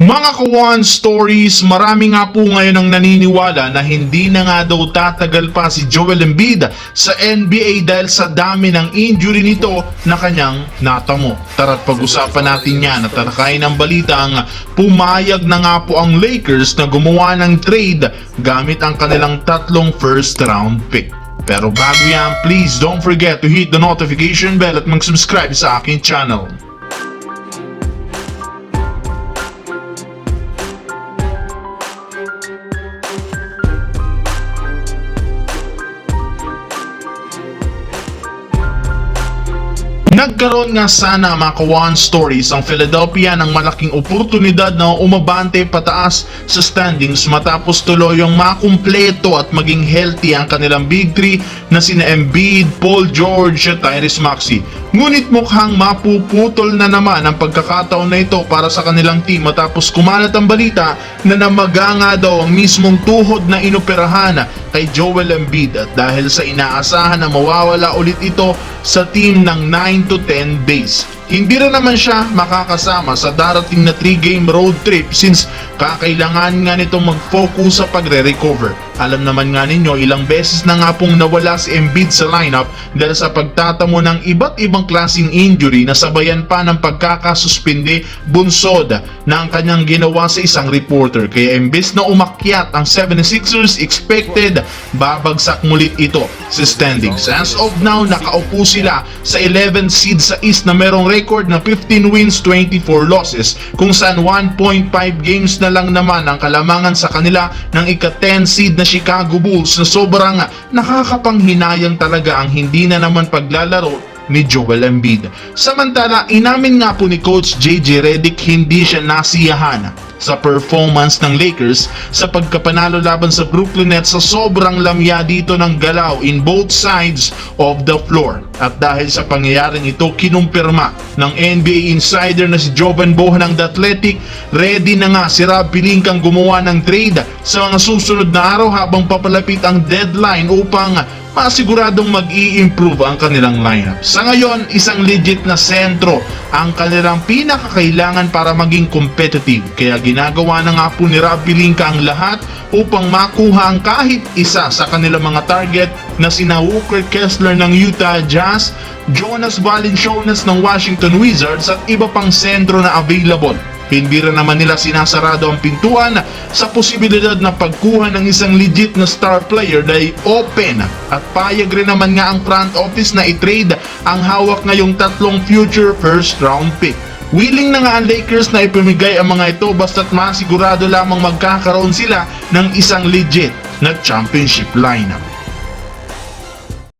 Mga Kawan Stories, marami nga po ngayon ang naniniwala na hindi na nga daw tatagal pa si Joel Embiid sa NBA dahil sa dami ng injury nito na kanyang natamo. Tara't pag-usapan natin yan at talakayin ng balita ang pumayag na nga po ang Lakers na gumawa ng trade gamit ang kanilang 3 first round pick. Pero bago yan, please don't forget to hit the notification bell at mag-subscribe sa aking channel. Nagkaroon nga sana mga Kawan Stories ang Philadelphia ng malaking oportunidad na umabante pataas sa standings matapos tuluyang makumpleto at maging healthy ang kanilang big three na sina Embiid, Paul George at Tyrese Maxey. Ngunit mukhang mapuputol na naman ang pagkakataon na ito para sa kanilang team matapos kumalat ang balita na namaga nga daw ang mismong tuhod na inoperahan kay Joel Embiid at dahil sa inaasahan na mawawala ulit ito sa team ng 9 to 10 days. Hindi rin naman siya makakasama sa darating na 3-game road trip since kakailangan nga nito mag-focus sa pagre-recover. Alam naman nga ninyo ilang beses na nga pong nawala si Embiid sa lineup dahil sa pagtatamo ng iba't ibang klaseng injury na sabayan pa ng pagkakasuspindi bunsod na ang kanyang ginawa sa isang reporter. Kaya imbes na umakyat ang 76ers, expected babagsak mulit ito sa standings. As of now, nakaupo sila sa 11th seed sa East na merong record na 15 wins, 24 losses kung saan 1.5 games na lang naman ang kalamangan sa kanila ng ika-10 seed na Chicago Bulls na sobrang nakakapanghinayang talaga ang hindi na naman paglalaro ni Joel Embiid. Samantala, inamin nga po ni Coach JJ Redick hindi siya nasiyahan sa performance ng Lakers sa pagkapanalo laban sa Brooklyn Nets sa sobrang lamya dito ng galaw in both sides of the floor. At dahil sa pangyayaring ito, kinumpirma ng NBA insider na si Jovan Bohan ng The Athletic, ready na nga si Rob Pelinka gumawa ng trade sa mga susunod na araw habang papalapit ang deadline upang masiguradong mag-i-improve ang kanilang lineup. Sa ngayon, isang legit na sentro ang kanilang pinakakailangan para maging competitive. Kaya ginagawa na nga po ni Rob Pelinka ang lahat upang makuha ang kahit isa sa kanilang mga target na sina Walker Kessler ng Utah Jazz, Jonas Valanciunas ng Washington Wizards at iba pang sentro na available. Hindi rin naman nila sinasarado ang pintuan sa posibilidad na pagkuha ng isang legit na star player dahil open at payag rin naman nga ang front office na i-trade ang hawak ngayong 3 future first round pick. Willing na nga ang Lakers na ipamigay ang mga ito basta't masigurado lamang magkakaroon sila ng isang legit na championship lineup.